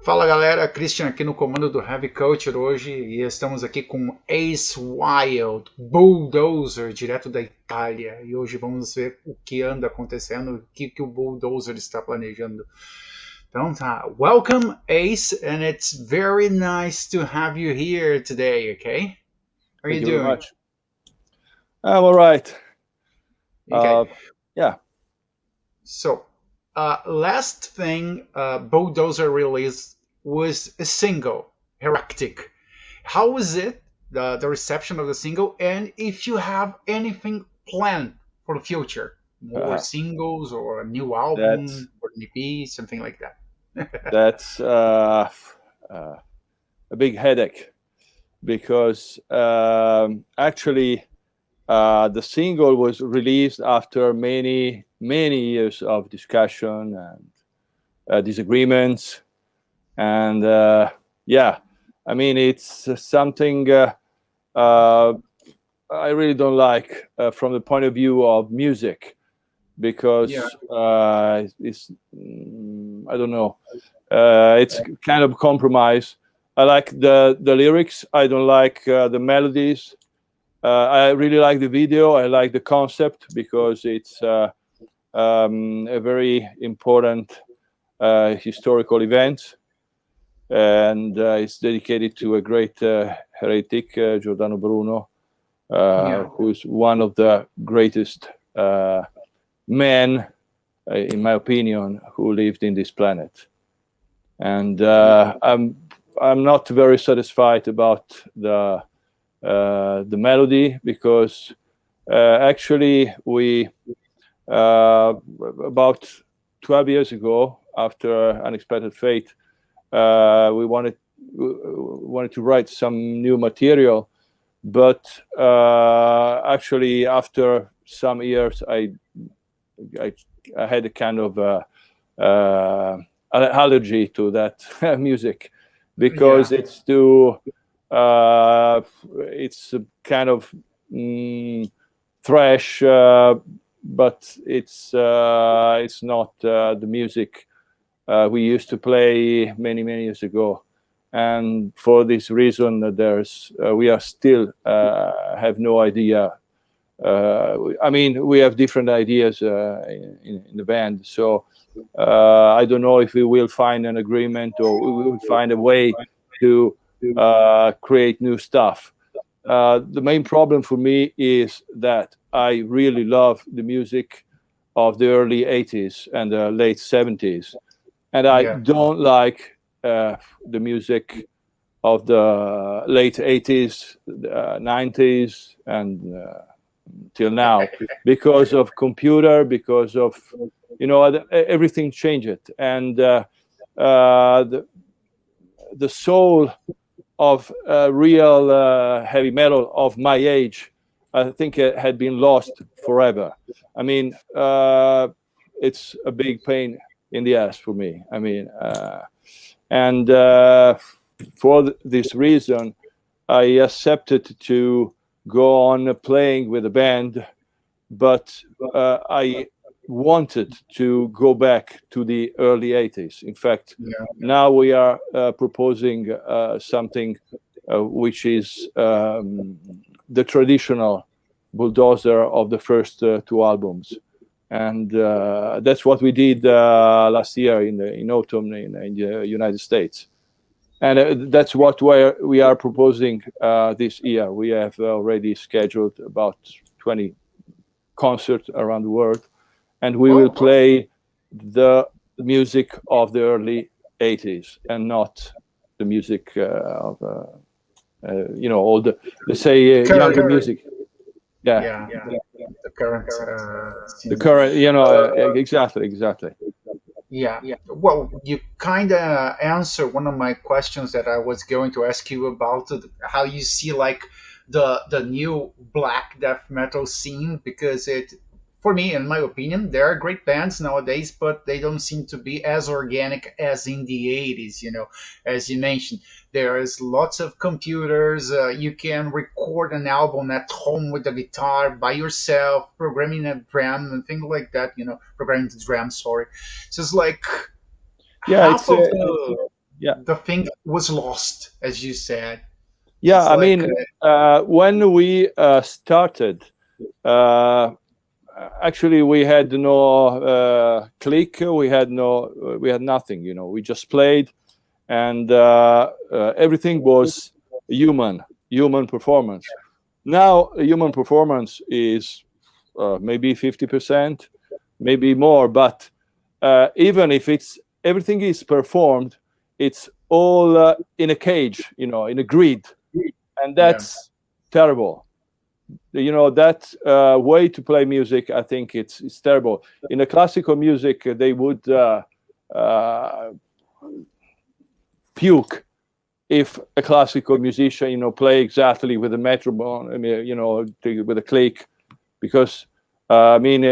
Fala galera, Christian aqui no comando do Heavy Culture hoje e estamos aqui com Ace Wild, Bulldozer, direto da Itália. E hoje vamos ver o que anda acontecendo, o que o Bulldozer está planejando. Então tá, welcome Ace, and it's very nice to have you here today, okay? How are Thank you you very doing? much. I'm all right. Okay, Yeah. so last thing Bulldozer released was a single, Heractic. How was it, the reception of the single, and if you have anything planned for the future? More Uh, singles or a new album that's or an EP, something like that. that's a big headache because actually the single was released after many years of discussion and disagreements, and yeah, I mean it's something I really don't like from the point of view of music. Yeah, Because it's I don't know, it's kind of compromise. I like the lyrics. I don't like the melodies. I really like the video. I like the concept because it's a very important historical event, and it's dedicated to a great heretic, Giordano Bruno, yeah, who is one of the greatest men, in my opinion, who lived in this planet. And I'm not very satisfied about the melody because actually we about 12 years ago, after Unexpected Fate, we wanted to write some new material, but actually after some years I, I had a kind of allergy to that music yeah, because it's too it's a kind of thrash, but it's not the music we used to play many years ago. And for this reason, there's we are still have no idea. I mean, we have different ideas in the band, so I don't know if we will find an agreement or we will find a way to create new stuff. The main problem for me is that I really love the music of the early 80s and the late 70s, and I yeah. don't like the music of the late 80s, 90s, and till now because of computer, because of everything changed, and the soul of real heavy metal of my age, I think it had been lost forever. I mean, it's a big pain in the ass for me. I mean, and for this reason, I accepted to go on playing with the band, but I wanted to go back to the early 80s. In fact, Yeah. now we are proposing something which is the traditional Bulldozer of the first two albums. And that's what we did last year in autumn in the United States. And that's what we are proposing this year. We have already scheduled about 20 concerts around the world, and we will Oh, wow. play the music of the early 80s and not the music of all the, let's say, Current, younger music. Yeah, yeah, the current the scene. current, exactly. Yeah. Well, you kind of answer one of my questions that I was going to ask you about how you see like the new black death metal scene, because it, for me, in my opinion, there are great bands nowadays, but they don't seem to be as organic as in the 80s, as you mentioned. There is lots of computers. You can record an album at home with the guitar by yourself, programming a drum and things like that, programming the drum, sorry. So it's like Yeah, half of the. Yeah. the thing was lost, as you said. Yeah, It's I like mean, when we started, uh, actually we had no click, we had nothing. We just played, and everything was human performance. Now, human performance is maybe 50%, maybe more, but even if it's everything is performed, it's all in a cage, in a grid, and yeah, that's terrible. That way to play music, I think it's terrible. In a classical music, they would uh, puke if a classical musician, play exactly with a metronome, I mean, with a click, because I mean,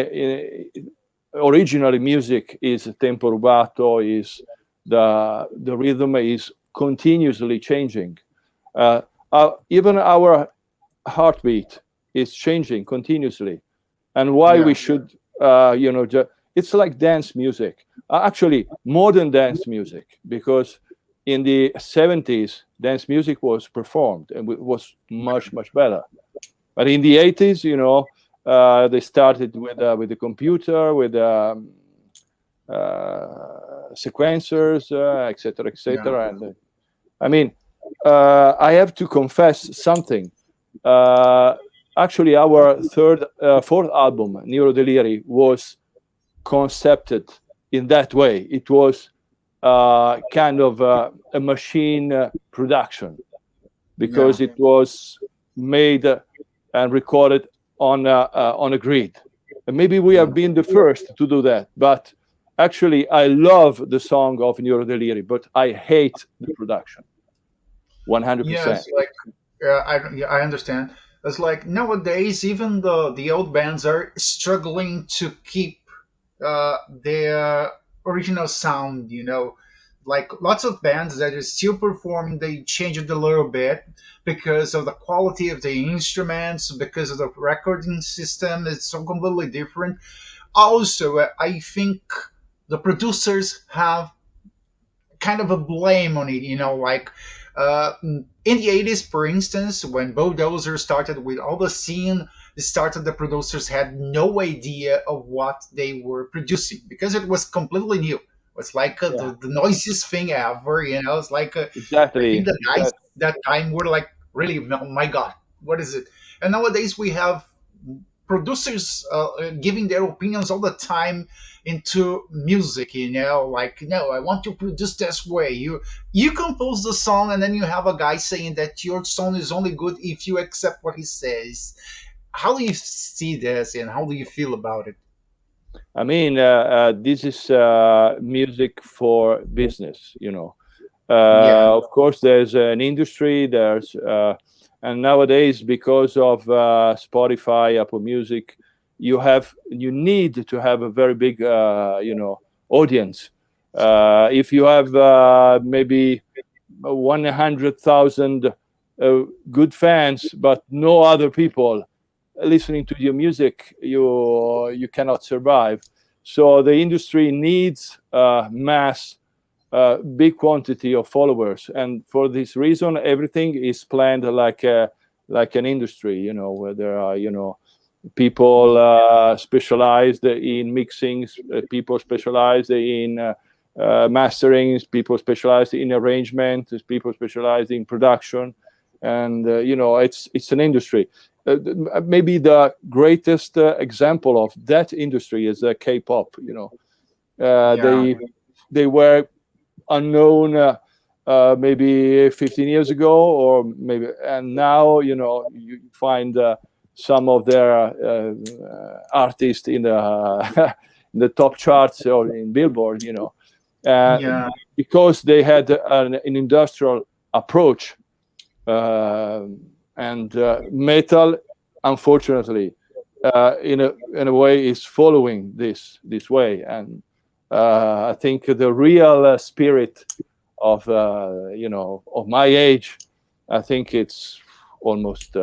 originally music is tempo rubato, is the rhythm is continuously changing. Uh, Even our heartbeat is changing continuously, and why yeah, we should, it's like dance music, actually modern dance music, because in the 70s dance music was performed and was much better, but in the 80s, they started with the computer, with sequencers, etc., yeah, etc. And I mean, I have to confess something. Actually, our fourth album, Neuro Deliri, was concepted in that way. It was kind of a machine production, yeah, because it was made and recorded on a grid. And maybe we yeah. have been the first to do that, but actually, I love the song of Neuro Deliri, but I hate the production, Yes, 100%. like yeah, I understand. It's like nowadays, even the old bands are struggling to keep their original sound. Like lots of bands that are still performing, they change it a little bit because of the quality of the instruments, because of the recording system. It's so completely different. Also, I think the producers have kind of a blame on it, like in the 80s, for instance, when Bulldozer started with all the scene, the producers had no idea of what they were producing because it was completely new. It's like Yeah, the noisiest thing ever, it's like I think exactly. the guys that time were like, really, oh my God, what is it? And nowadays we have producers giving their opinions all the time into music, like, no, I want to produce this way. You compose the song, and then you have a guy saying that your song is only good if you accept what he says. How do you see this, and how do you feel about it? I mean, this is music for business, Yeah, Of course, there's an industry, and nowadays, because of Spotify, Apple Music, you need to have a very big, audience. If you have maybe 100,000 good fans, but no other people listening to your music, you cannot survive. So the industry needs mass, big quantity of followers, and for this reason, everything is planned like an industry. Where there are people specialized in mixing, people specialized in mastering, people specialized in arrangement, people specialized in production, and it's an industry. Maybe the greatest example of that industry is K-pop. yeah, They were unknown maybe 15 years ago, or maybe, and now you find some of their artists in the in the top charts or in Billboard, uh, yeah, because they had an industrial approach, uh, and metal, unfortunately, in a way, is following this way, and I think the real spirit of my age, I think it's almost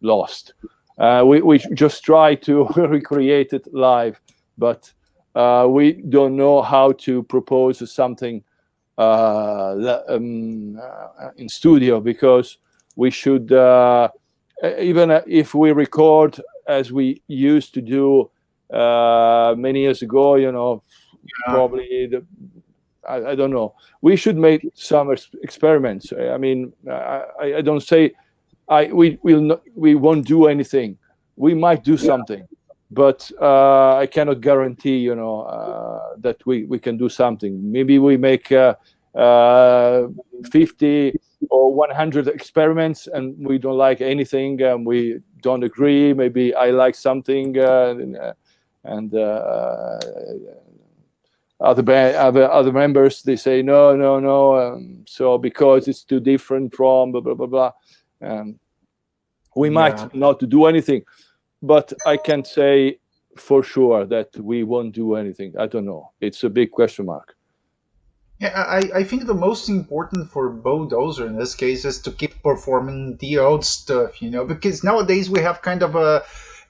lost. We just try to recreate it live, but we don't know how to propose something in studio, because we should, even if we record as we used to do many years ago, probably I don't know. We should make some experiments. I mean, I don't say we won't do anything. We might do something, but I cannot guarantee, that we can do something. Maybe we make 50 or 100 experiments, and we don't like anything, and we don't agree. Maybe I like something, and other members, they say no. So because it's too different from blah blah blah blah. We might not do anything, but I can't say for sure that we won't do anything. I don't know. It's a big question mark. Yeah, I think the most important for Bulldozer in this case is to keep performing the old stuff, because nowadays we have kind of a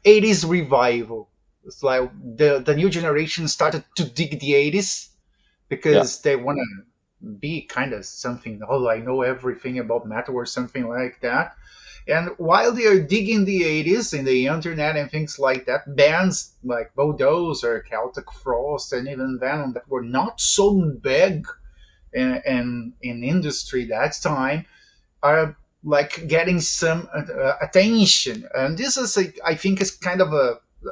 80s revival. It's like the new generation started to dig the 80s because they want to be kind of something. Oh, I know everything about metal or something like that. And while they are digging the 80s in the internet and things like that, bands like Bulldozer, Celtic Frost, and even Venom that were not so big in industry that time are like getting some attention. And this is, I think, is kind of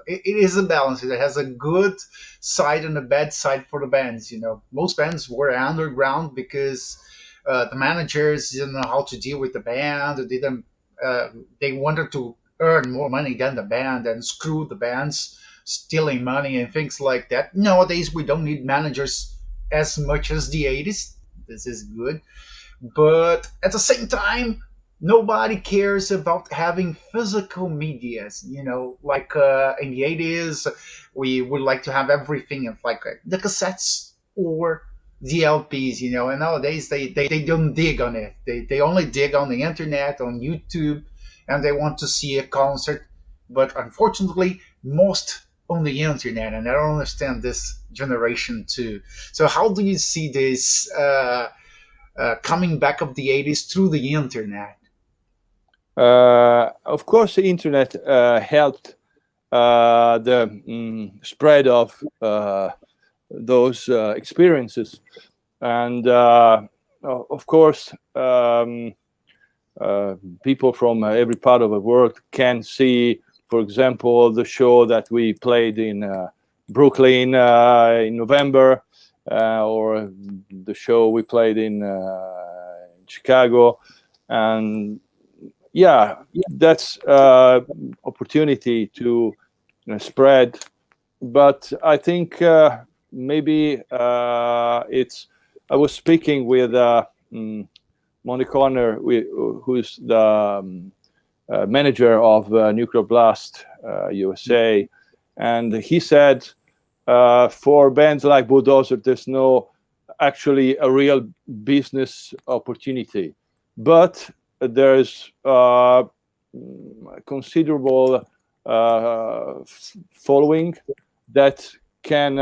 it is a balance. It has a good side and a bad side for the bands. Most bands were underground because the managers didn't know how to deal with the band. They wanted to earn more money than the band and screw the bands, stealing money and things like that. Nowadays, we don't need managers as much as the 80s. This is good. But at the same time, nobody cares about having physical medias. Like in the 80s, we would like to have everything of like the cassettes or the LPs, and nowadays they don't dig on it. They only dig on the internet, on YouTube, and they want to see a concert. But unfortunately, most on the internet, and I don't understand this generation too. So how do you see this coming back of the 80s through the internet? Of course, the internet helped the spread of those experiences, and of course, people from every part of the world can see, for example, the show that we played in Brooklyn in November, or the show we played in Chicago, and that's opportunity to spread. But I think maybe it's. I was speaking with Monty Connor, who's the manager of Nuclear Blast USA, and he said for bands like Bulldozer, there's no actually a real business opportunity, but there's considerable following that can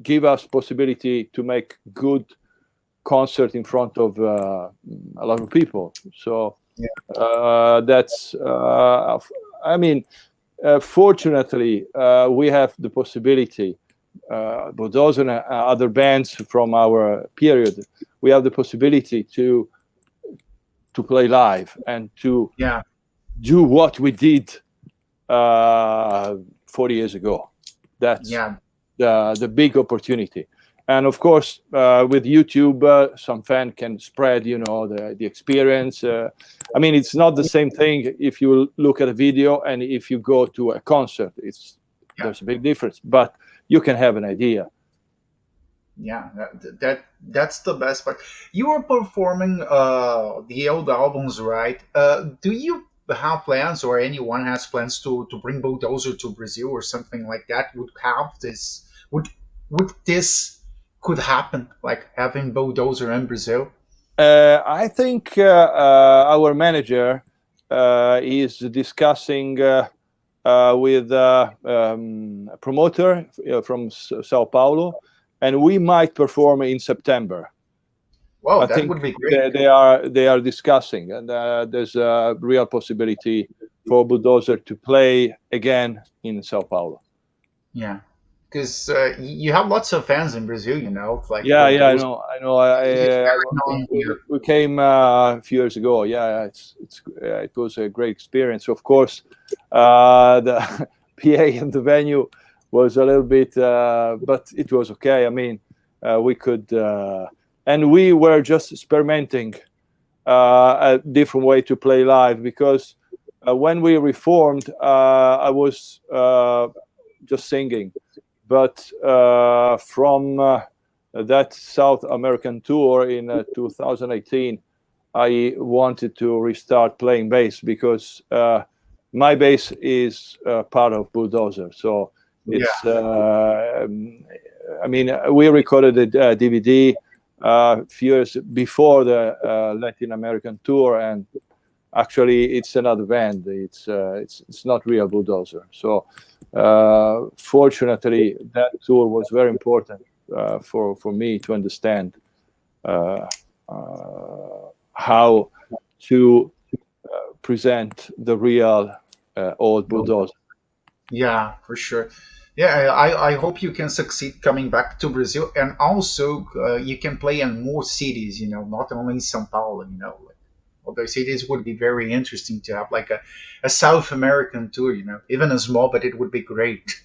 give us possibility to make good concert in front of a lot of people. So that's I mean, fortunately we have the possibility, Bulldozer and other bands from our period, we have the possibility to play live and to do what we did 40 years ago. That's the big opportunity. And of course, with YouTube, some fan can spread, the experience. I mean, it's not the same thing if you look at a video and if you go to a concert. There's a big difference, but you can have an idea. Yeah, that's the best part. You are performing the old albums, right? Do you have plans, or anyone has plans to bring Bulldozer to Brazil or something like that? Would this could happen, like having Bulldozer in Brazil? I think our manager is discussing with a promoter from Sao Paulo, and we might perform in September. Wow, I that think would be great. they are discussing, and there's a real possibility for Bulldozer to play again in Sao Paulo. Yeah, because you have lots of fans in Brazil, like Yeah, yeah, Bulldozer I know. is very known here. We came a few years ago. Yeah, it was a great experience. Of course, the PA and the venue was a little bit, but it was okay. I mean, we could, and we were just experimenting a different way to play live, because when we reformed, I was just singing, but from that South American tour in 2018, I wanted to restart playing bass, because my bass is part of Bulldozer. So it's, I mean, we recorded a DVD a few years before the Latin American tour, and actually it's another band. It's not real Bulldozer. So fortunately, that tour was very important for me to understand how to present the real old Bulldozer. Yeah, for sure. Yeah, I hope you can succeed coming back to Brazil, and also you can play in more cities. Not only in São Paulo. Like other cities would be very interesting to have, like a South American tour. Even a small, but it would be great.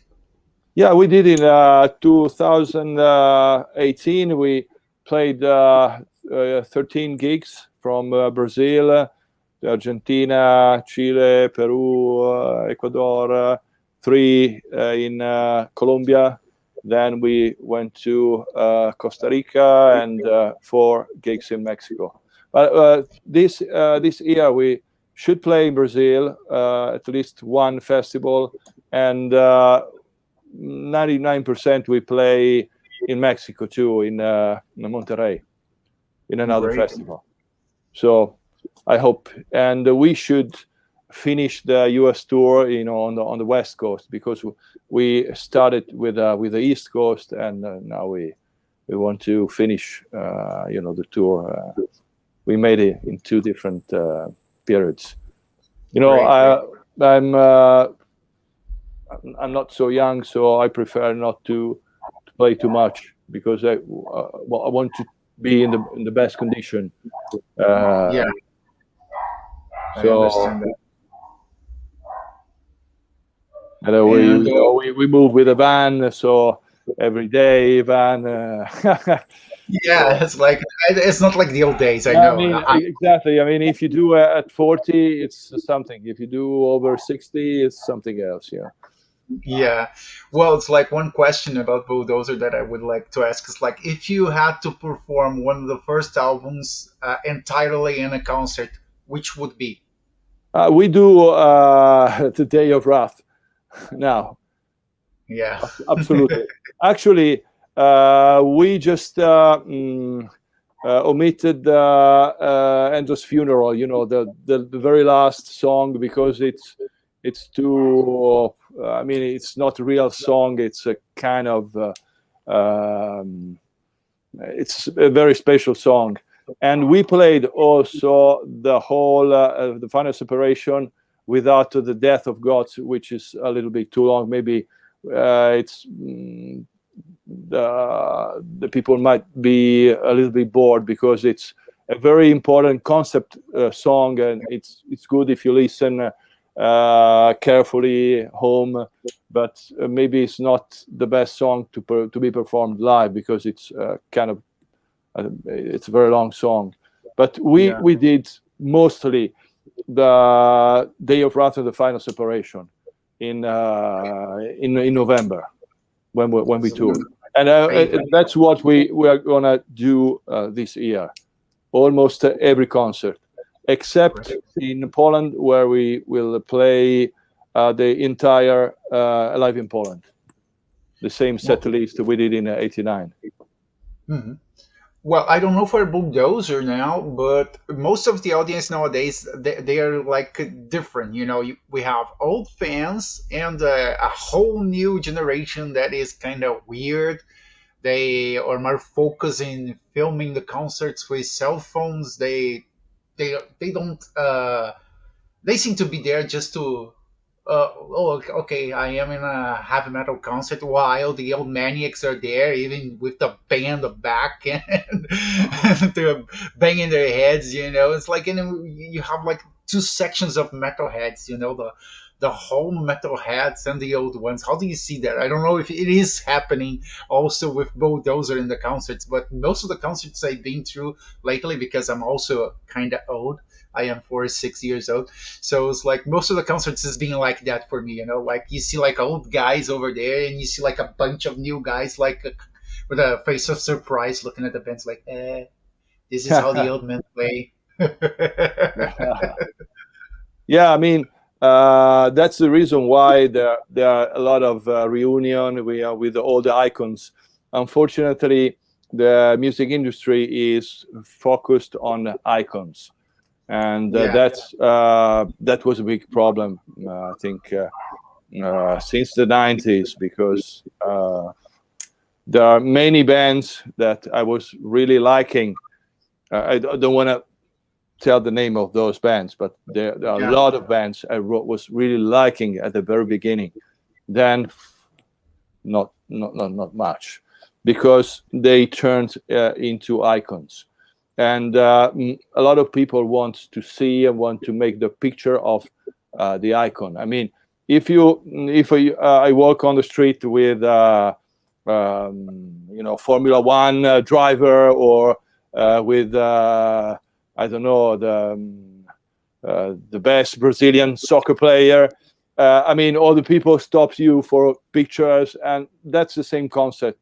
Yeah, we did in 2018. We played 13 gigs from Brazil, Argentina, Chile, Peru, Ecuador, 3 in Colombia. Then we went to Costa Rica, and 4 gigs in Mexico. But this year we should play in Brazil, at least one festival, and 99% we play in Mexico too, in Monterrey, in another Great. festival. So I hope, and we should finish the US tour, on the West Coast, because we started with the East Coast, and now we want to finish, the tour. We made it in 2 different periods. Great. I'm not so young, so I prefer not to play too much, because I want to be in the best condition. Yeah, I So understand that. we move with a van, so every day van. Yeah, it's not like the old days. I Yeah, I know. mean, exactly. I mean, if you do at 40, it's something. If you do over 60, it's something else. Yeah. Yeah. Well, it's like one question about Bulldozer that I would like to ask is, like, if you had to perform one of the first albums entirely in a concert, which would be? We do the Day of Wrath now. Yeah. Absolutely. Actually, we just omitted Enzo's funeral. The very last song, because it's too. I mean, it's not a real song. It's a kind of. It's a very special song, and we played also the whole the final separation without the death of God, which is a little bit too long. Maybe it's the people might be a little bit bored, because it's a very important concept song, and it's good if you listen carefully home, but maybe it's not the best song to be performed live, because it's kind of it's a very long song. But we did mostly the Day of Wrath and the final separation in November, when we toured, and that's what we are gonna do this year, almost every concert, except in Poland, where we will play the entire Live in Poland, the same set list we did in '89. Mhm. Well, I don't know for Bulldozer now, but most of the audience nowadays, they are like different. We have old fans and a whole new generation that is kind of weird. They are more focused in filming the concerts with cell phones. They don't. They seem to be there just to oh, okay, I am in a heavy metal concert while the old maniacs are there, even with the band back and they're banging their heads. It's like you have like two sections of metalheads. The whole metalheads and the old ones. How do you see that? I don't know if it is happening also with Bulldozer in the concerts, but most of the concerts I've been through lately, because I'm also kind of old. I am 46 years old. So it's like most of the concerts has been like that for me, like you see like old guys over there and you see like a bunch of new guys like with a face of surprise looking at the bands like, this is how the old men play. Yeah, I mean, that's the reason why there are a lot of reunion with all the icons. Unfortunately, the music industry is focused on icons, and Yeah. that was a big problem, I think, since the 90s, because there are many bands that I was really liking. I don't want to tell the name of those bands, but there are a Yeah. lot of bands I was really liking at the very beginning. Then not much, because they turned into icons, and a lot of people want to see and want to make the picture of the icon. I mean, if I walk on the street with Formula One driver, or with I don't know, the best Brazilian soccer player. I mean, all the people stop you for pictures, and that's the same concept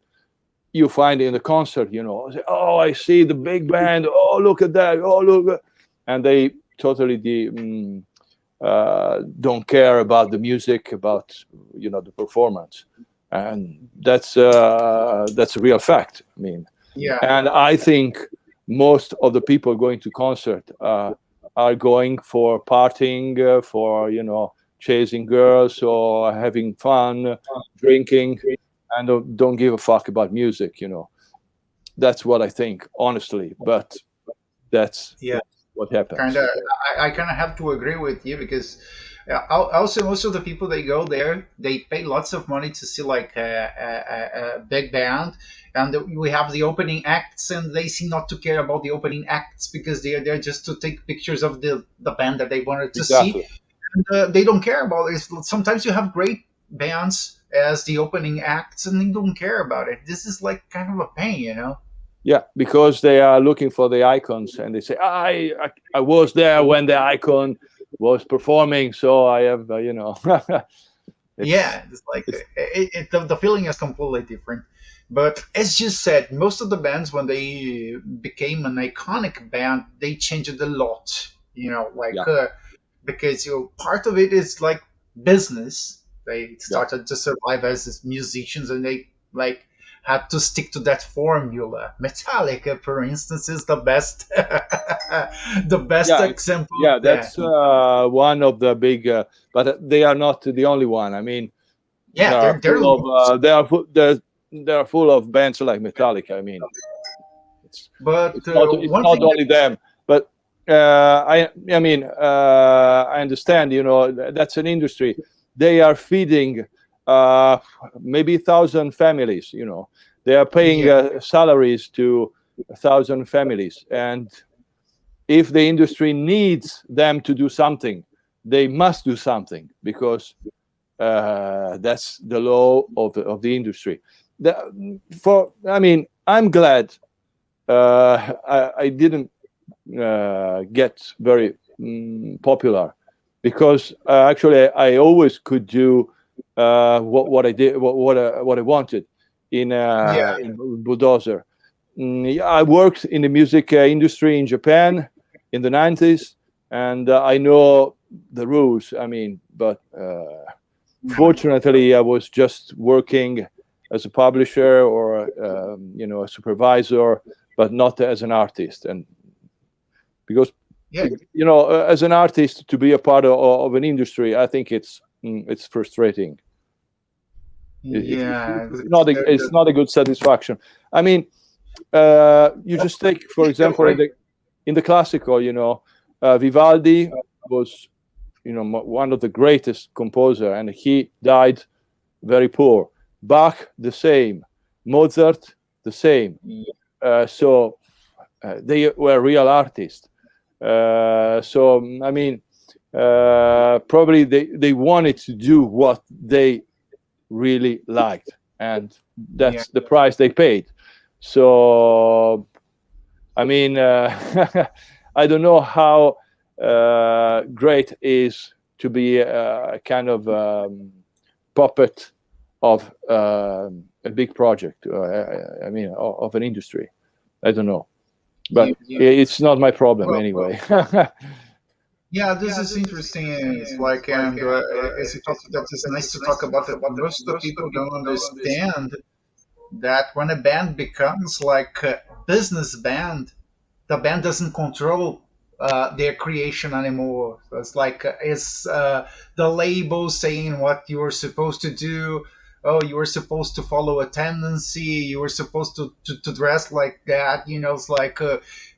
you find in the concert. Say, oh, I see the big band. Oh, look at that. Oh, look, and they totally don't care about the music, about the performance, and that's a real fact. I mean, Yeah. and I think most of the people going to concert are going for partying, for chasing girls or having fun, drinking, and don't give a fuck about music. That's what I think, honestly. But that's Yeah. what Kind happens. of, I kind of have to agree with you, because also most of the people they go there, they pay lots of money to see like a big band, and we have the opening acts, and they seem not to care about the opening acts because they are there just to take pictures of the band that they wanted to see. Exactly. And they don't care about it. Sometimes you have great bands as the opening acts, and they don't care about it. This is like kind of a pain. Yeah, because they are looking for the icons, and they say, I was there when the icon was performing, so I have, it's Yeah, it's like it's the feeling is completely different. But as you said, most of the bands when they became an iconic band, they changed a lot. yeah, Because part of it is like business. They yeah. started to survive as musicians, and they like had to stick to that formula. Metallica, for instance, is the best, the best Yeah, example of yeah, that. that's one of the big, but they are not the only one. I mean, they Yeah, are they're full of they are full of bands like Metallica. I mean, but it's one not thing only them, but I mean, I understand. That's an industry. They are feeding maybe 1,000 families. They are paying Yeah, salaries to 1,000 families, and if the industry needs them to do something, they must do something, because that's the law of the industry. I mean, I'm glad I didn't get very popular, because actually I always could do what I did, what I wanted yeah, in Bulldozer. Yeah, I worked in the music industry in Japan in the 90s, and I know the rules. I mean, but fortunately, I was just working as a publisher, or a supervisor, but not as an artist. And because yeah. as an artist, to be a part of an industry, I think it's frustrating. Yeah, It's not a good satisfaction. I mean, you just take, for example, in the classical, Vivaldi was, one of the greatest composer, and he died very poor. Bach, the same. Mozart, the same. So they were real artists. So I mean, probably they wanted to do what they really liked, and that's the price they paid. So I mean, I don't know how great is to be a kind of puppet of a big project. I mean, of an industry. I don't know, but it's not my problem anyway. Yeah, this is interesting. It's like, and as you talk, that is nice to talk about that. Most of the people don't understand that when a band becomes like a business band, the band doesn't control their creation anymore. So it's like it's the label saying what you are supposed to do. Oh, you were supposed to follow a tendency. You were supposed to dress like that. It's like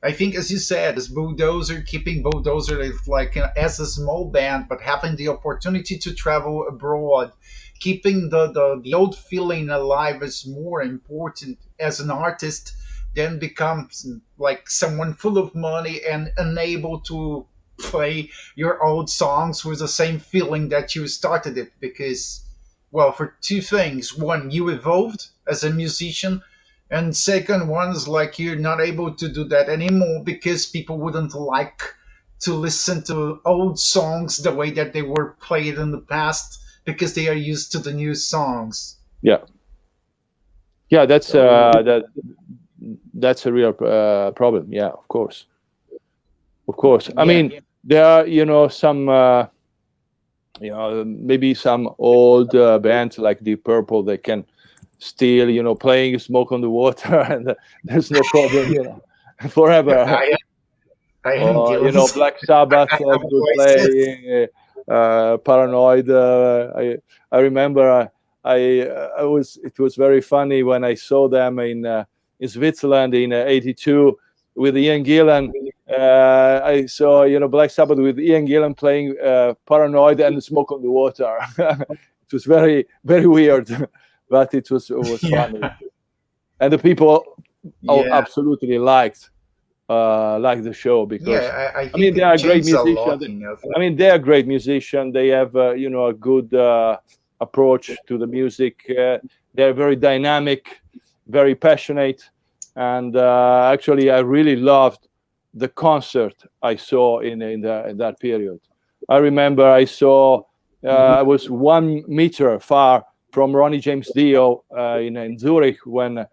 I think, as you said, as Bulldozer, keeping Bulldozer is like as a small band, but having the opportunity to travel abroad, keeping the old feeling alive is more important as an artist then becomes like someone full of money and unable to play your old songs with the same feeling that you started it because, well, for two things. One, you evolved as a musician, and second one is like you're not able to do that anymore because people wouldn't like to listen to old songs the way that they were played in the past because they are used to the new songs. Yeah, that's a real problem. Yeah, of course. I mean, there are some maybe some old bands like Deep Purple, they can still playing Smoke on the Water and there's no problem forever. I am Or guilty. Black Sabbath could play Paranoid. I remember it was very funny when I saw them in Switzerland in '82 with Ian Gillan. I saw Black Sabbath with Ian Gillan playing Paranoid and Smoke on the Water. It was very, very weird, but it was funny, and the people absolutely liked the show because I I mean think they it are great changed a musicians. lot. I mean they are great musicians. They have a good approach to the music. They're very dynamic, very passionate, and actually I really loved the concert I saw in that period. I remember I saw I was 1 meter far from Ronnie James Dio in Zurich when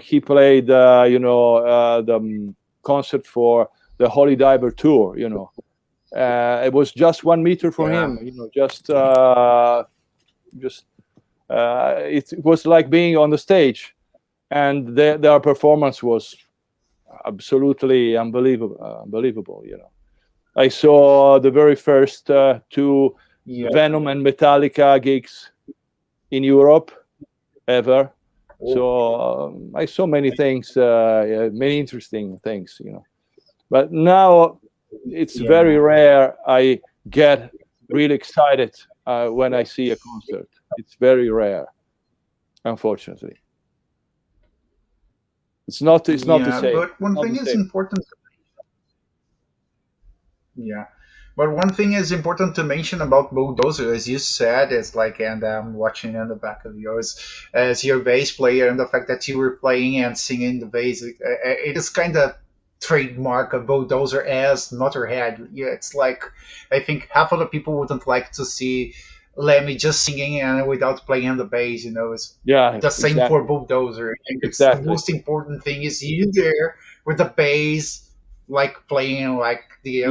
he played the concert for the Holy Diver tour. It was just 1 meter for him. It was like being on the stage, and their performance was absolutely unbelievable. I saw the very first two Venom and Metallica gigs in Europe ever. So I saw many things, many interesting things, But now it's very rare I get really excited when I see a concert. It's very rare, unfortunately. It's not the same. But one thing is important. Yeah. But one thing is important to mention about Bulldozer, as you said, is like, and I'm watching in the back of yours, as your bass player, and the fact that you were playing and singing the bass, it is kind of trademark of Bulldozer as Motorhead. Yeah, it's like, I think half of the people wouldn't like to see Lemmy just singing and without playing the bass. It's the same for Bulldozer. I think it's the most important thing is you there with the bass like playing like the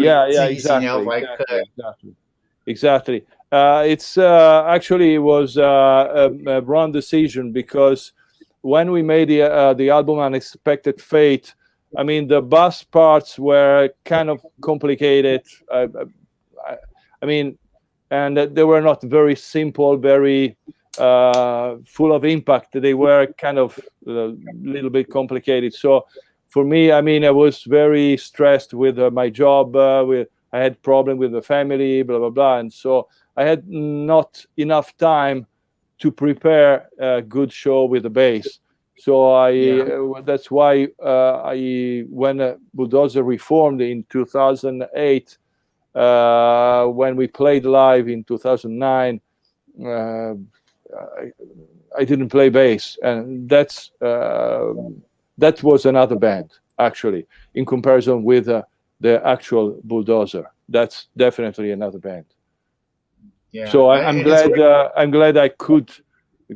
exactly. It's actually it was a wrong decision because when we made the album Unexpected Fate, I mean the bass parts were kind of complicated. I mean, and they were not very simple, very full of impact. They were kind of a little bit complicated. So for me, I mean, I was very stressed with my job. I had problem with the family, blah blah blah, and so I had not enough time to prepare a good show with the bass. So that's why when Bulldozer reformed in 2008, when we played live in 2009, I didn't play bass, and that was another band actually in comparison with the actual Bulldozer. That's definitely another band. Yeah. So I'm glad I could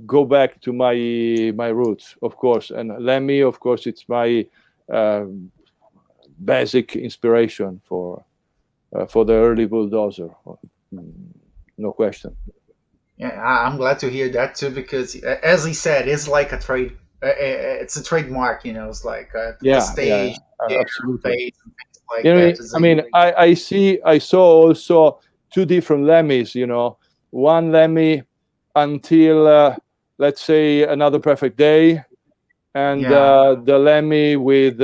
go back to my roots, of course. And Lemmy, of course, it's my basic inspiration for the early Bulldozer. No question. Yeah, I'm glad to hear that too, because as he said, it's like a trade. It's a trademark, you know. It's like the stage, absolutely. bass, and things like that. I mean, I saw also two different Lemmys. You know, one Lemmy until let's say Another Perfect Day, and the Lemmy with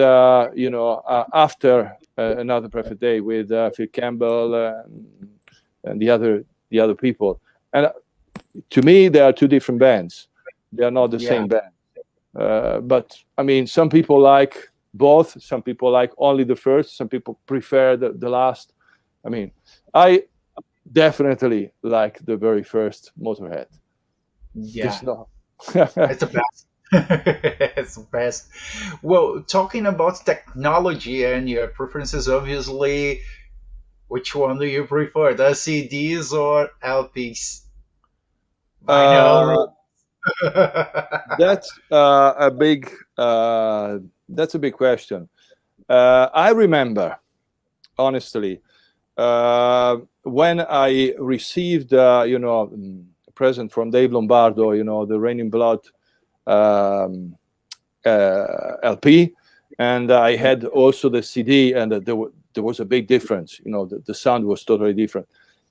after Another Perfect Day with Phil Campbell and the other people. And to me, they are two different bands. They are not the same band. But I mean, some people like both. Some people like only the first. Some people prefer the last. I mean, I definitely like the very first Motorhead. Yeah, No. it's the best. It's the best. Well, talking about technology and your preferences, obviously, which one do you prefer, the CDs or LPs? I know. That's a big question. I remember, honestly, when I received, a present from Dave Lombardo, the Rain in Blood LP, and I had also the CD, and there was a big difference. The sound was totally different.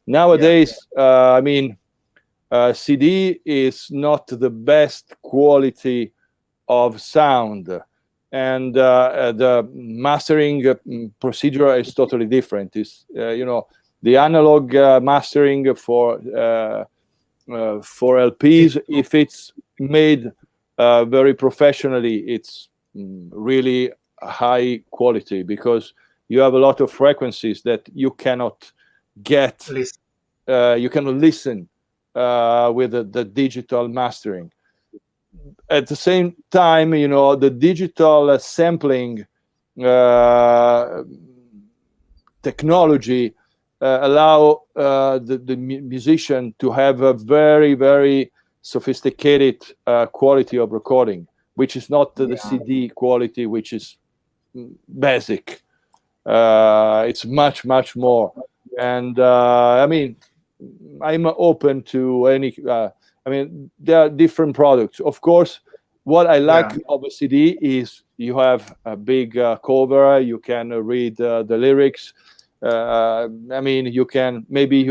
Nowadays, I mean, CD is not the best quality of sound, and the mastering procedure is totally different. It's the analog mastering for LPs, if it's made very professionally, it's really high quality, because you have a lot of frequencies that you cannot get. You cannot listen with the digital mastering. At the same time, the digital sampling technology allow the musician to have a very, very sophisticated quality of recording, which is not the CD quality, which is basic. It's much, much more. And I mean, I'm open to any. I mean, there are different products. Of course, what I like of a CD is you have a big cover. You can read the lyrics. I mean, you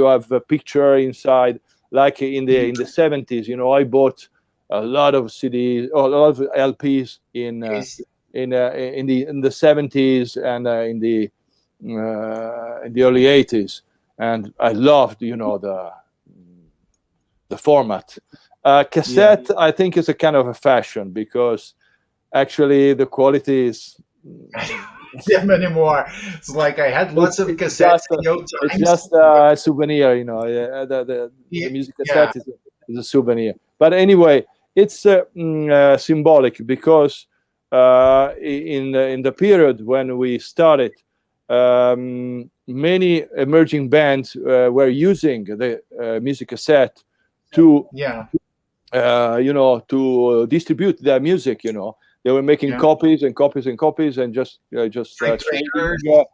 have a picture inside. Like in the 70s, I bought a lot of CDs, or a lot of LPs in the 70s and in the early 80s. And I loved, the format. Cassette, I think, is a kind of a fashion, because actually the quality is them anymore. It's like I had lots of cassettes. It's just a souvenir, the music cassette is a souvenir. But anyway, it's symbolic, because in the period when we started, many emerging bands were using the music cassette to to distribute their music. They were making copies and copies and copies, and just trading,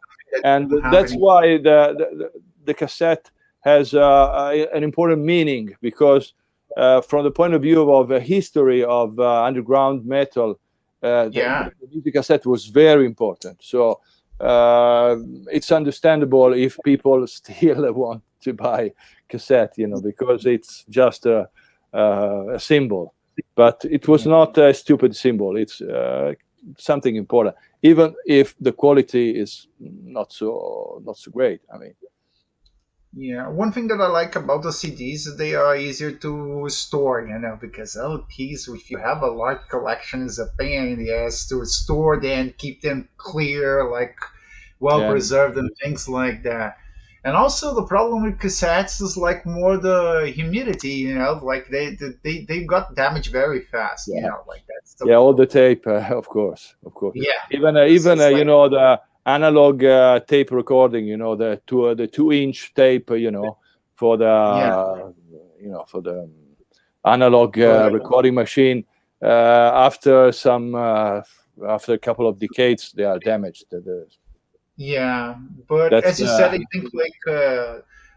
and that's why the cassette has an important meaning, because from the point of view of a history of underground metal, the music cassette was very important. So it's understandable if people still want to buy cassette, because it's just a a symbol, but it was not a stupid symbol. It's something important, even if the quality is not so great. I mean, Yeah, one thing that I like about the CDs is they are easier to store, because LPs, if you have a large collection, is a pain in the ass to store them, keep them clear, like well yeah, preserved and things like that. And also the problem with cassettes is like more the humidity, like they got damaged very fast, yeah, like that's the yeah. All problem. the tape, of course, of course. Yeah, Even it's like the analog tape recording. The 2-inch tape. For yeah, the for the analog but recording machine. After a couple of decades, they are damaged. yeah, but That's as you said, I think like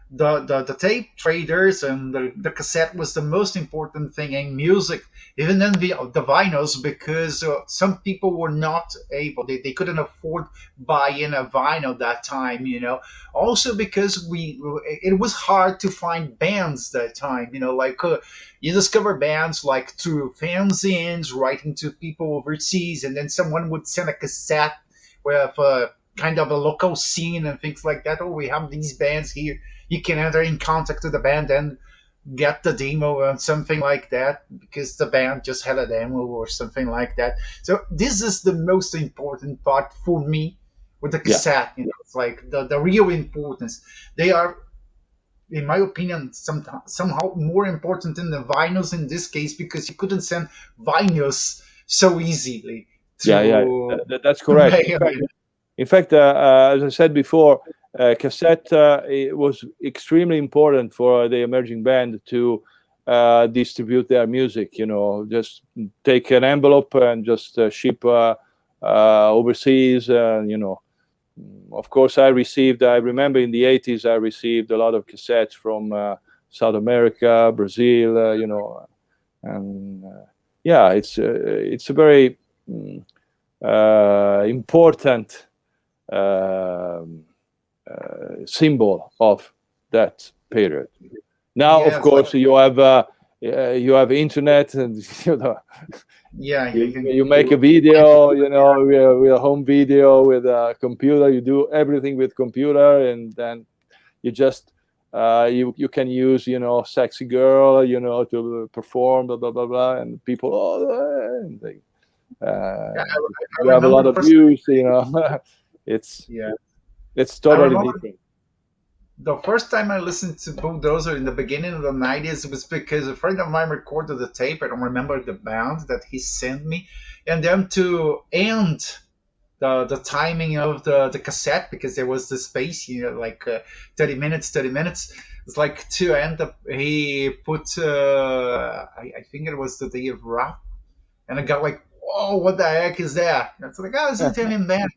the tape traders and the cassette was the most important thing in music, even then the vinyls, because some people were not able, they couldn't afford buying a vinyl that time, Also because it was hard to find bands that time, like you discover bands like through fanzines, writing to people overseas, and then someone would send a cassette with kind of a local scene and things like that. Oh, we have these bands here. You can enter in contact with the band and get the demo and something like that because the band just had a demo or something like that. So this is the most important part for me with the yeah, cassette. It's like the real importance. They are, in my opinion, somehow more important than the vinyls in this case because you couldn't send vinyls so easily yeah. through That's correct. mail. In fact, as I said before, cassette it was extremely important for the emerging band to distribute their music. Just take an envelope and just ship overseas. Of course, I remember in the 80s, I received a lot of cassettes from South America, Brazil, and yeah, it's a very important symbol of that period. Now, of Yes, like course, you have internet, and yeah, you can you make a video, with a home video with a computer. You do everything with computer, and then you just you can use sexy girl to perform blah blah blah blah, and people and yeah, I you have a remember lot the of first views. it's yeah. it's I totally remember different. the first time I listened to Bulldozer in the beginning of the 90s was because a friend of mine recorded the tape. I don't remember the band that he sent me. And then to end the timing of the cassette, because there was the space, like 30 minutes, 30 minutes. It's like to end up, he put, I think it was the day of rap. And I got like, whoa, what the heck is that? And it's like, oh, it's an Italian band.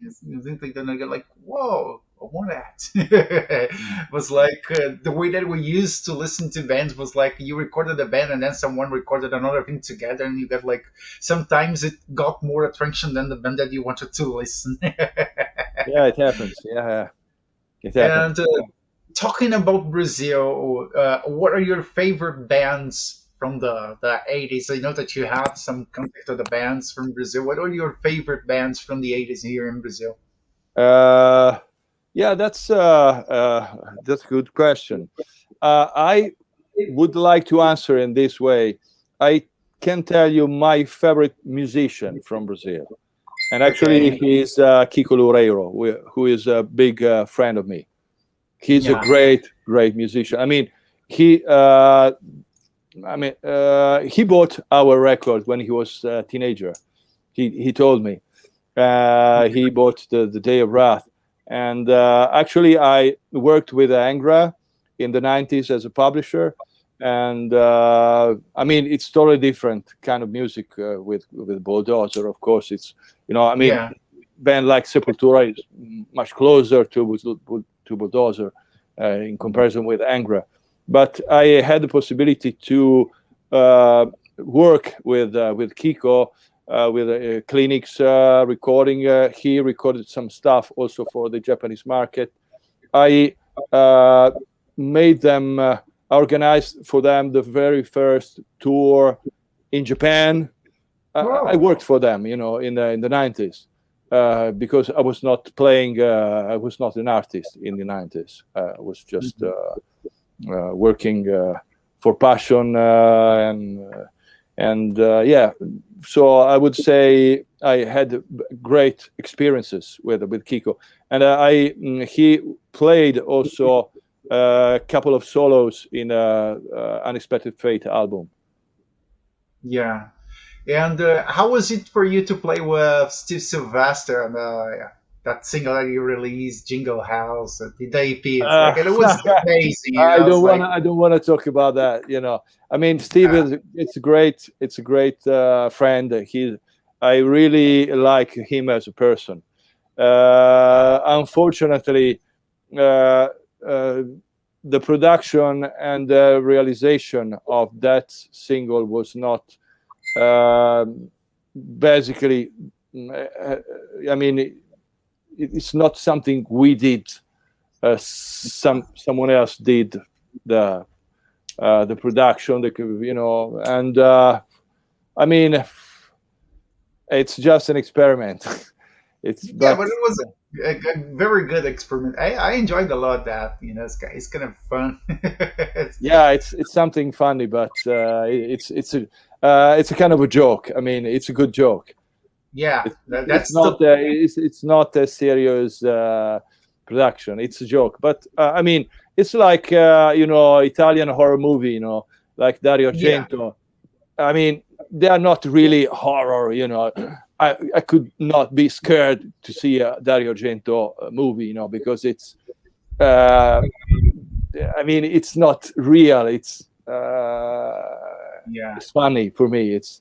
Then I got like, whoa, I want that. It was like the way that we used to listen to bands was like you recorded a band and then someone recorded another thing together, and you got like sometimes it got more attention than the band that you wanted to listen. Yeah, it happens. Yeah, it happens. And talking about Brazil, what are your favorite bands from the 80s? I know that you have some contact with the bands from Brazil. What are your favorite bands from the 80s here in Brazil? Uh, yeah, that's a good question. I would like to answer in this way. I can tell you my favorite musician from Brazil, and actually Okay. he is Kiko Loureiro, who is a big friend of me. He's a Yeah. great musician. He bought our record when he was a teenager. He told me he bought the Day of Wrath, and actually I worked with Angra in the 90s as a publisher, and it's totally different kind of music with Bulldozer. Of course, it's Yeah. band like Sepultura is much closer to Bulldozer in comparison with Angra. But I had the possibility to work with Kiko with clinics recording. He recorded some stuff also for the Japanese market. I made them organized for them the very first tour in Japan. I Wow. worked for them, in the 90s, because I was not playing. I was not an artist in the 90s. I was just working for passion, and yeah. So I would say I had great experiences with Kiko, and he played also a couple of solos in Unexpected Fate album. Yeah. And how was it for you to play with Steve Sylvester on that single that you released, Jingle House, the EPs? Uh, Like, and it was amazing, I don't It's want like, to. I don't want to talk about that. I mean, Steve uh, is. It's a great. It's a great friend. I really like him as a person. Unfortunately, uh, uh, the production and the realization of that single was not basically. I mean, it's not something we did. Someone else did the production, and I mean, it's just an experiment. It's yeah, but but it was a very good experiment. I enjoyed a lot that, it's kind of fun. yeah, it's something funny, but it's a kind of a joke. I mean, it's a good joke. Yeah, It's that's the not it's not a serious production. It's a joke, but I mean, it's like Italian horror movie, like Dario yeah, Argento. I mean, they are not really horror. I could not be scared to see a Dario Argento movie, because it's. Uh, I mean, it's not real. yeah, It's funny for me. It's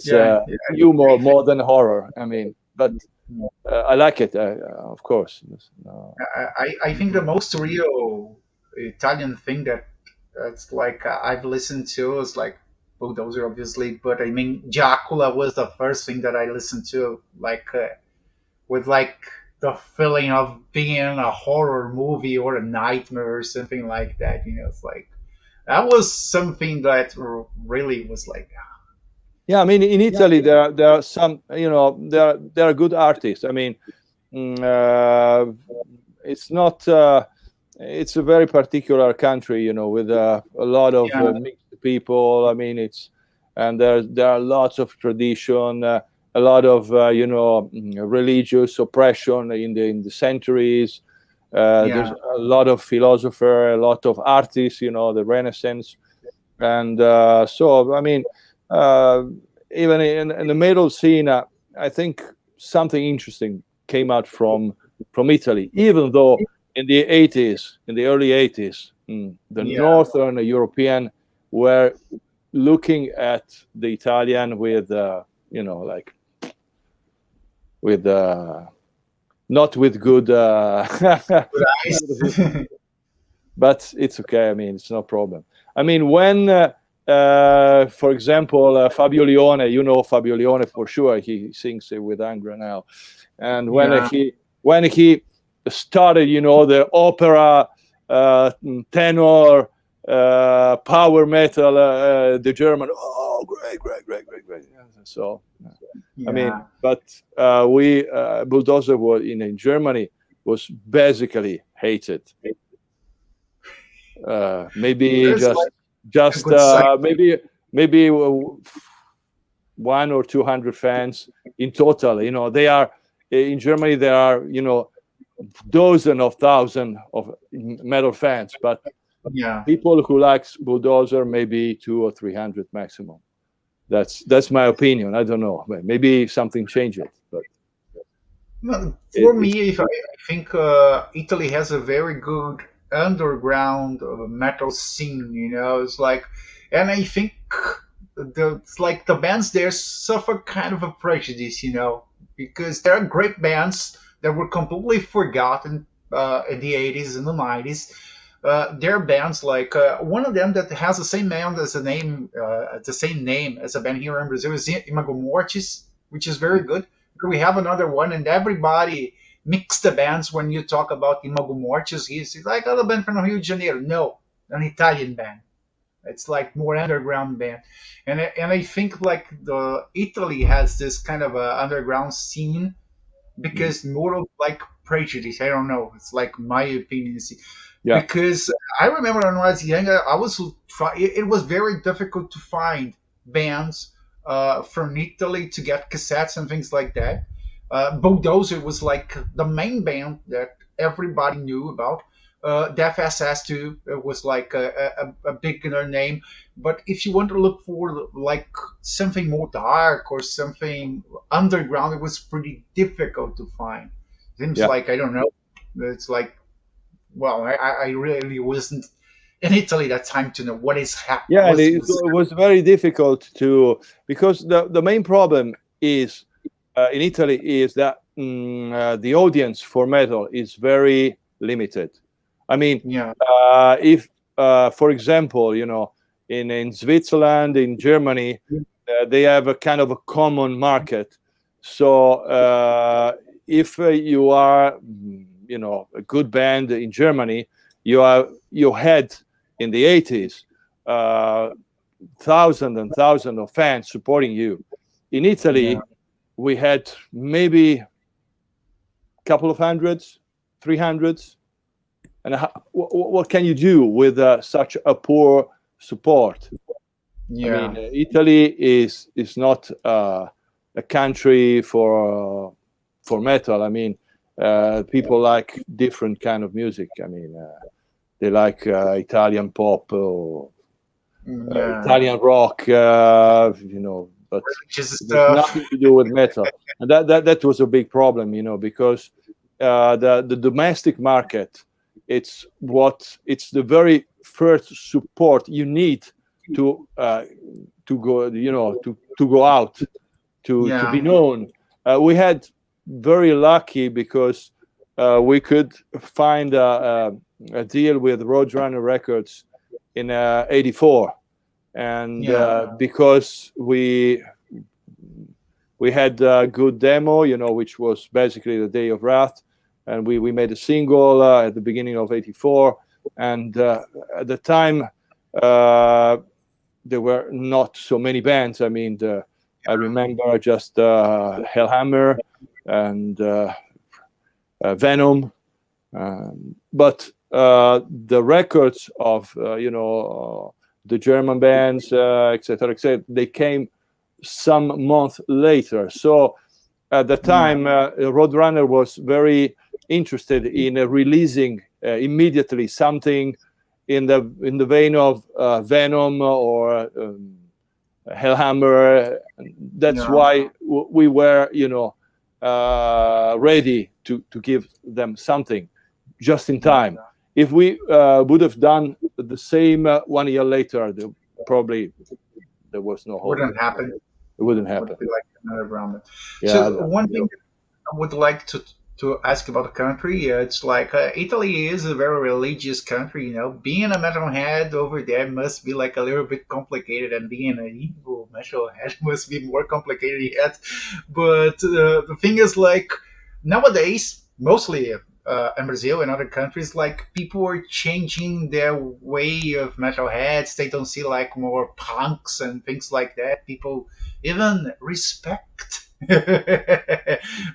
yeah. humor more than horror. I mean, but I like it, of course. I think the most real Italian thing that's like I've listened to is like Bulldozer, obviously, but I mean Dracula was the first thing that I listened to, like with like the feeling of being in a horror movie or a nightmare or something like that. It's like that was something that really was like, Yeah, I mean, in yeah, Italy, there are some, there are good artists. I mean, mm, uh, it's not. It's a very particular country, with a lot of yeah, mixed people. I mean, and there are lots of tradition, a lot of religious oppression in the centuries. There's yeah, a lot of philosopher, a lot of artists, the Renaissance, and so I mean, uh, even in the metal scene, I think something interesting came out from Italy, even though in the 80s, in the early 80s, the yeah, Northern European were looking at the Italian with, like with not with good, nice. but it's okay. I mean, it's no problem. I mean, when, for example, Fabio Leone, Fabio Leone for sure. He sings it with Angra now, and Yeah, when he started, the opera, tenor, power metal, the German. Oh, great, great, great, great, great. Yeah, so, I mean, yeah. but we Bulldozer was in Germany was basically hated. Maybe There's just like a just good side. maybe 1 or 200 fans in total. They are in Germany. There are dozens of thousands of metal fans, but Yeah. people who likes Bulldozer maybe 200 or 300 maximum. That's my opinion. I don't know. Maybe something changed it, but Well, for it's me, if I think Italy has a very good underground metal scene. It's like, and I think it's like the bands there suffer kind of a prejudice. Because there are great bands that were completely forgotten in the 80s and the 90s. There are bands like one of them that has the same name as a band here in Brazil is Imago Mortis, which is very good. We have another one, and everybody mix the bands when you talk about Imago Mortis. He's like, oh, the band from Rio de Janeiro. No, an Italian band. It's like more underground band, and I think like the Italy has this kind of a underground scene Mm. because more of like prejudice. I don't know. It's like my opinion. Yeah, Because I remember when I was younger, I was it was very difficult to find bands from Italy to get cassettes and things like that. Bulldozer was like the main band that everybody knew about. Def SS2 was like a beginner name, but if you want to look for like something more dark or something underground, it was pretty difficult to find. Seems yeah. like I don't know. It's like well, I really wasn't in Italy that time to know what is Yeah, and it was was very difficult to, because the main problem is in Italy is that the audience for metal is very limited. I mean, yeah if for example, in Switzerland, in Germany, they have a kind of a common market. So if you are, a good band in Germany, you had in the 80s thousands and thousands of fans supporting you. In yeah Italy, we had maybe a couple of hundreds, 300s. And what can you do with such a poor support? I yeah mean, Italy is not a country for metal. I mean, people like different kind of music. I mean, they like Italian pop or yeah Italian rock, but just it has nothing to do with metal. And that was a big problem, because the domestic market, it's the very first support you need to go, to go out, to be yeah known. We had very lucky because we could find a deal with Roadrunner Records in '84, and yeah because we had a good demo, which was basically the Day of Wrath, and we made a single at the beginning of '84, and at the time there were not so many bands. I mean, I remember just Hellhammer and Venom, but the records of the German bands, etc., etc., they came some month later. So at the yeah time, Roadrunner was very interested in releasing immediately something in the vein of Venom or Hellhammer. That's yeah why we were, ready to give them something just in time. If we would have done the same 1 year later, probably there was no hope. wouldn't happen. It wouldn't Would happen. be like another round. Yeah, So one thing I would like to ask about the country. It's like Italy is a very religious country. Being a metalhead over there must be like a little bit complicated, and being an evil metalhead must be more complicated yet. But the thing is, like nowadays, mostly in Brazil and other countries, like people are changing their way of metalheads. They don't see like more punks and things like that. People even respect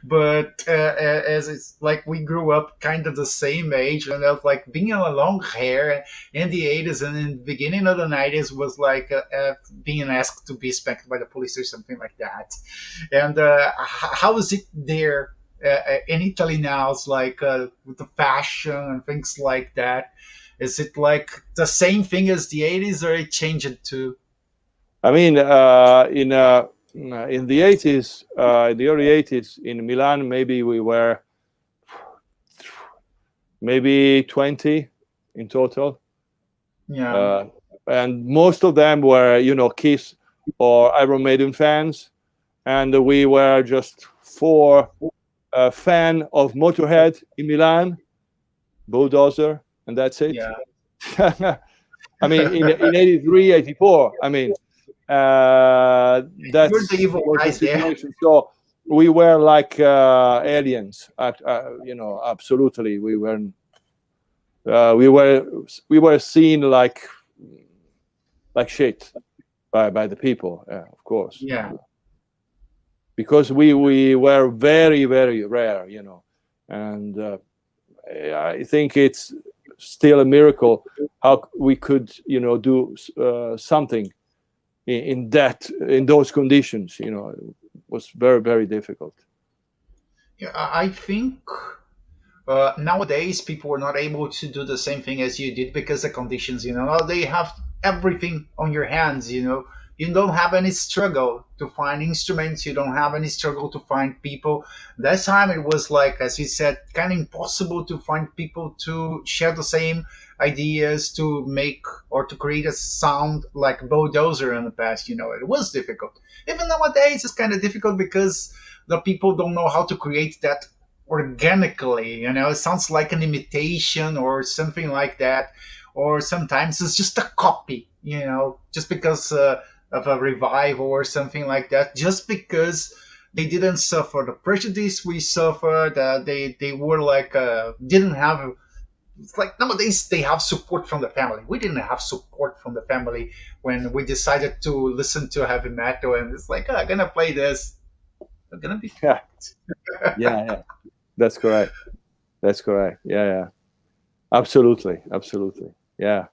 but as it's like we grew up kind of the same age, and I was like being a long hair in the 80s and in the beginning of the 90s was like being asked to be spanked by the police or something like that. And how is it there in Italy now? It's like with the fashion and things like that. Is it like the same thing as the 80s, or it changed too? I mean, in the '80s, in the early '80s in Milan, maybe we were maybe 20 in total, Yeah, uh, and most of them were, Kiss or Iron Maiden fans, and we were just four fan of Motorhead in Milan, Bulldozer, and that's it. yeah. I mean, in '83, '84, I mean, You're the that's evil was the guys there. situation. So we were like aliens, absolutely. We were we were seen like shit by the people, of course. Yeah. Because we were very, very rare, and I think it's still a miracle how we could, do something in those conditions. It was very, very difficult. Yeah, I think nowadays people are not able to do the same thing as you did because the conditions, now they have everything on your hands. You don't have any struggle to find instruments. You don't have any struggle to find people. That time it was like, as you said, kind of impossible to find people to share the same ideas, to make or to create a sound like Bulldozer in the past. It was difficult. Even nowadays, it's kind of difficult because the people don't know how to create that organically. It sounds like an imitation or something like that, or sometimes it's just a copy. Just because of a revival or something like that, just because they didn't suffer the prejudice we suffered. They were like didn't have. It's like nowadays they have support from the family. We didn't have support from the family when we decided to listen to heavy metal, and it's like, I'm gonna play this. I'm gonna be. Yeah, yeah. That's correct. Yeah. Absolutely. Yeah.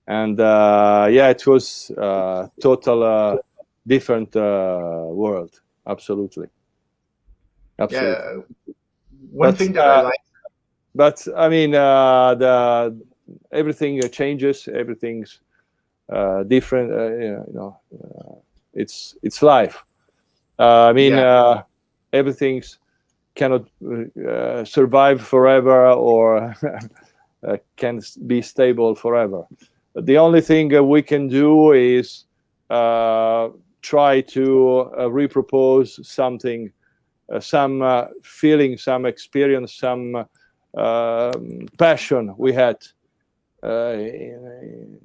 And it was total different world. Absolutely. Yeah. One thing that I like. But I mean, everything changes. Everything's different. It's life. I mean, everything's cannot survive forever or can be stable forever. The only thing we can do is try to repropose something, some feeling, some experience, some passion we had 40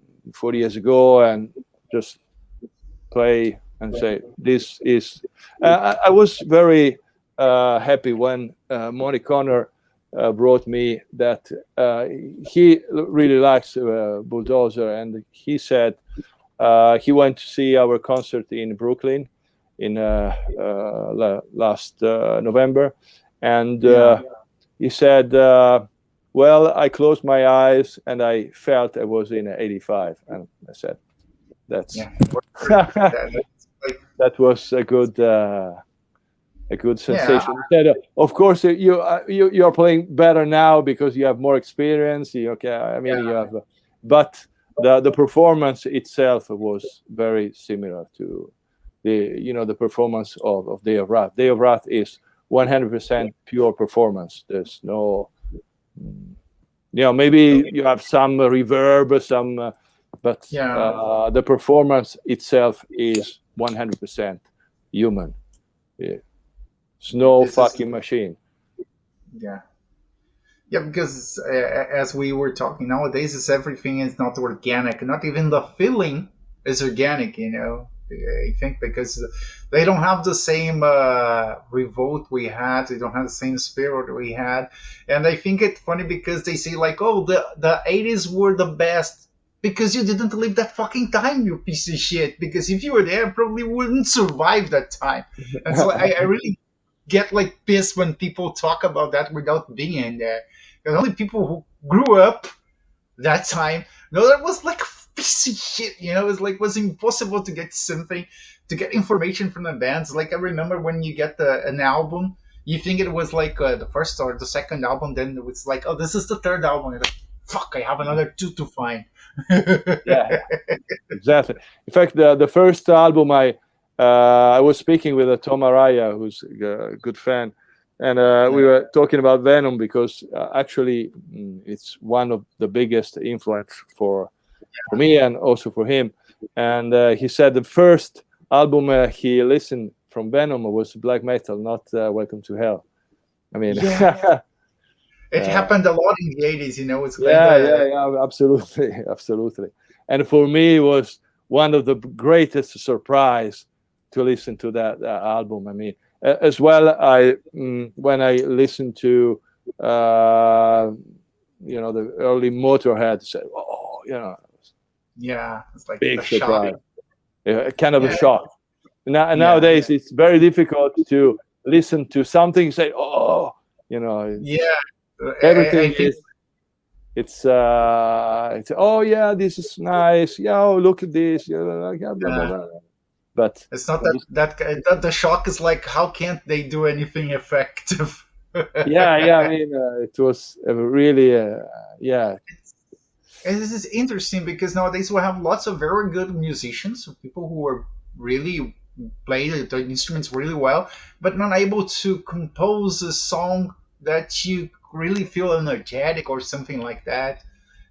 years ago, and just play and say, this is. I was very happy when Moni Connor brought me that he really likes Bulldozer, and he said he went to see our concert in Brooklyn in last November, and he said, well, I closed my eyes and I felt I was in '85, and I said, that was a good sensation. Yeah. Of course, you are playing better now because you have more experience. You have, but the performance itself was very similar to the performance of Day of Wrath. Day of Wrath is 100% pure performance. There's no, maybe you have some reverb, but the performance itself is 100% human. It's no fucking machine. Yeah, because as we were talking, nowadays everything is not organic. Not even the feeling is organic. I think because they don't have the same revolt we had. They don't have the same spirit we had. And I think it's funny because they say like, oh, the 80s were the best. Because you didn't live that fucking time, you piece of shit. Because if you were there, probably wouldn't survive that time. And so I really get like pissed when people talk about that without being in there. Because only people who grew up that time know that was like a piece of shit. It was impossible to get something, to get information from the bands. Like I remember when you get an album, you think it was like the first or the second album, then it's like, oh, this is the third album. You're like, fuck, I have another two to find. Yeah, exactly. In fact, the first album I was speaking with Tom Araya, who's a good fan, and we were talking about Venom because actually it's one of the biggest influence for me and also for him. And he said the first album he listened from Venom was black metal, not Welcome to Hell. I mean, it happened a lot in the 80s, It's yeah, absolutely. And for me, it was one of the greatest surprise to listen to that album. I mean, as well, when I listened to the early Motorhead said, oh, Yeah, it's like big the shock. surprise, kind of a Yeah, shock. yeah, Nowadays, it's very difficult to listen to something and say, oh, yeah. I everything think is, it's oh yeah, this is nice. Yeah, oh, look at this. Yeah, blah, blah, blah, uh, blah. But it's not that the shock is like, how can't they do anything effective? yeah, I mean, it was really, yeah, And this is interesting because nowadays we have lots of very good musicians, people who are really play the instruments really well, but not able to compose a song that you really feel energetic or something like that.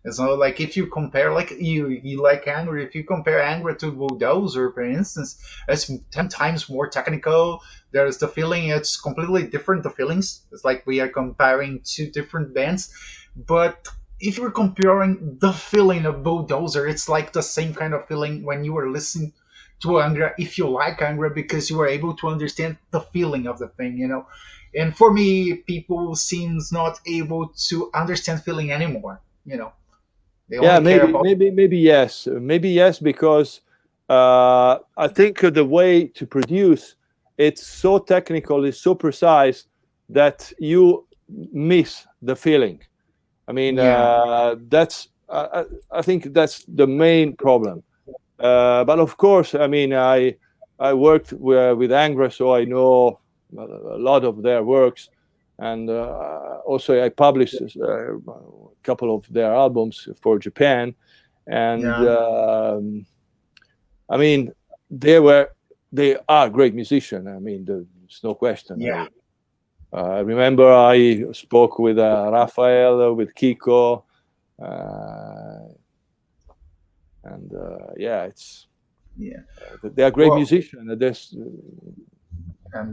And so, like if you compare, like you like Angra, if you compare Angra to Bulldozer, for instance, it's 10 times more technical. There's the feeling; it's completely different. The feelings, it's like we are comparing two different bands, but if you're comparing the feeling of Bulldozer, it's like the same kind of feeling when you were listening to Angra, if you like Angra, because you were able to understand the feeling of the thing. And for me, people seems not able to understand feeling anymore. They yeah. only care Maybe, about. maybe yes, because I think the way to produce it's so technical, it's so precise that you miss the feeling. I mean, Yeah, I think that's the main problem. But of course, I mean, I worked with Angra, so I know a lot of their works, and also I published a couple of their albums for Japan, and yeah, I mean, they are great musicians. I mean, there's no question. yeah. I remember I spoke with Raphael, with Kiko, uh, and yeah, Yeah. they are great Well, musicians. and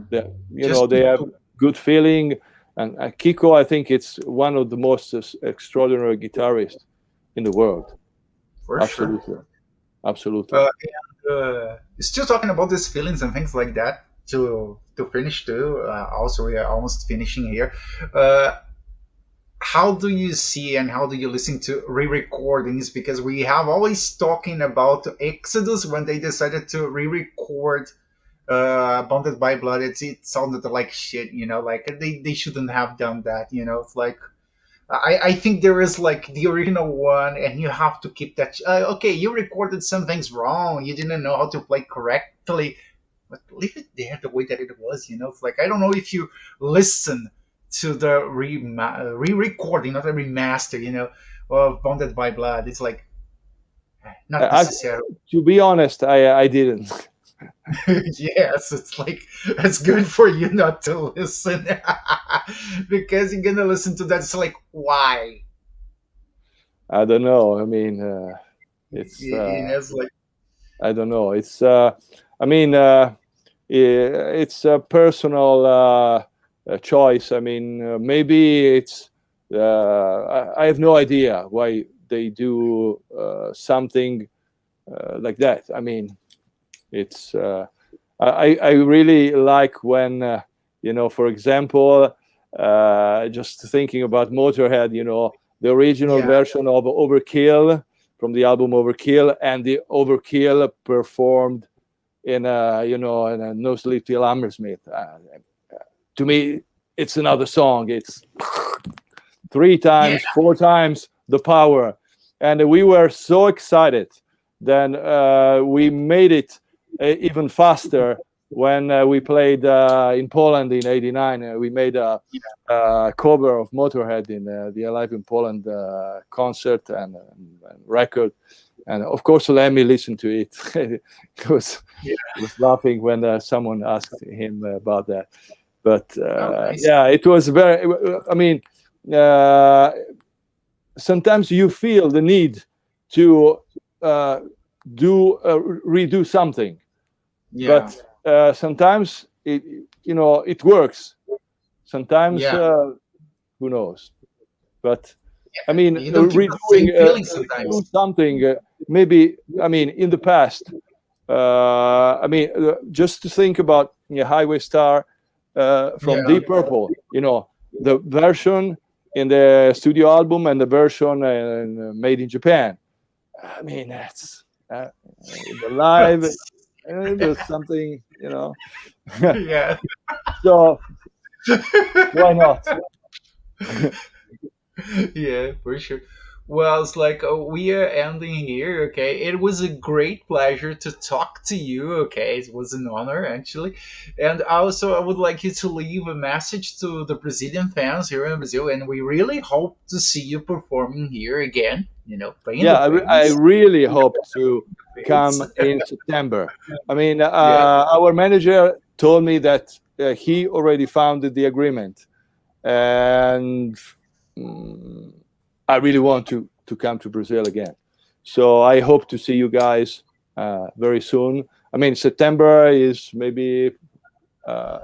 They just have good feeling, and Kiko, I think it's one of the most extraordinary guitarists in the world. for sure. Absolutely, absolutely. Still talking about these feelings and things like that. To finish too. Also, we are almost finishing here. Uh, how do you see and how do you listen to re-recordings? Because we have always talking about Exodus when they decided to re-record Bonded by Blood. It sounded like shit. Like they shouldn't have done that. It's like I think there is like the original one, and you have to keep that. Okay, you recorded some things wrong. You didn't know how to play correctly, but leave it there the way that it was. It's like I don't know if you listen to the re-recording, not a remaster, of Bonded by Blood. It's like not I, necessary. to be honest, I didn't. Yes, it's like it's good for you not to listen because you're gonna listen to that. It's like why? I don't know. I mean, it's It's like I don't know. It's I mean, it's a personal choice. I mean, maybe it's I have no idea why they do something like that. I mean, it's I really like when for example, just thinking about Motorhead, the original yeah, version of Overkill from the album Overkill, and the Overkill performed in a No Sleep Till Hammersmith. To me, it's another song. It's three yeah, times, four times the power, and we were so excited. Then we made it even faster when we played in Poland in '89. We made a cover of Motorhead in the Alive in Poland concert and record. And of course, let me listen to it. yeah. He was laughing when someone asked him about that. But Oh, nice. yeah, it was very. I mean, uh, sometimes you feel the need to redo something, Yeah, but sometimes it works. Sometimes yeah. who knows? But I mean, You don't keep the same feeling sometimes. redo something. Maybe I mean in the past. I mean, just to think about Highway Star from Yeah, Deep Purple. The version in the studio album and the version made in Japan. I mean, that's the live. There's something, Yeah. So why not? Yeah, for sure. Well, it's like we are ending here, okay? It was a great pleasure to talk to you, okay? It was an honor, actually. And also, I would like you to leave a message to the Brazilian fans here in Brazil, and we really hope to see you performing here again, playing the Yeah, I bass. really hope to Bass. come in September. I mean, Yeah. our manager told me that he already found the agreement, and I really want to come to Brazil again. So I hope to see you guys very soon. I mean, September is maybe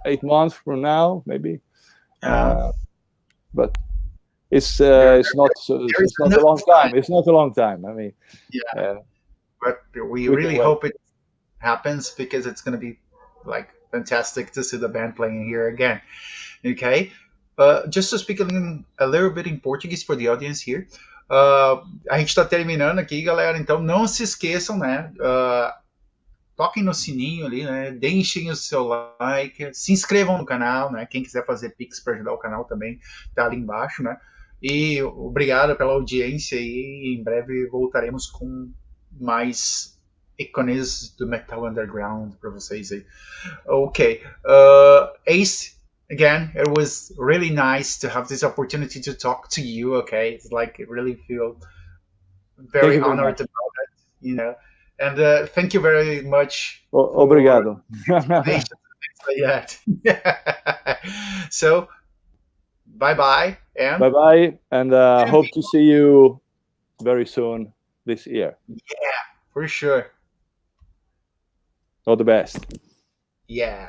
8 months from now, maybe, Uh, but there, it's not there is it's not a enough long time. time. It's not a long time. I mean, Yeah, uh, but we we can really wait. hope it happens because it's going to be like fantastic to see the band playing here again. Okay. Just to speak a little bit in Portuguese for the audience here. A gente está terminando aqui, galera. Então não se esqueçam, né? Toquem no sininho ali, né? Deixem o seu like, se inscrevam no canal, né? Quem quiser fazer Pix para ajudar o canal também tá ali embaixo, né? E obrigado pela audiência e em breve voltaremos com mais ícones do Metal Underground para vocês aí. Okay. Ace, again, it was really nice to have this opportunity to talk to you. Okay. It's like, I really feel Thank very you very honored much. about it. And thank you very much for Obrigado. patience like that. So, bye bye. And Bye bye, and hope to see you very soon this year. yeah, for sure. All the best. Yeah.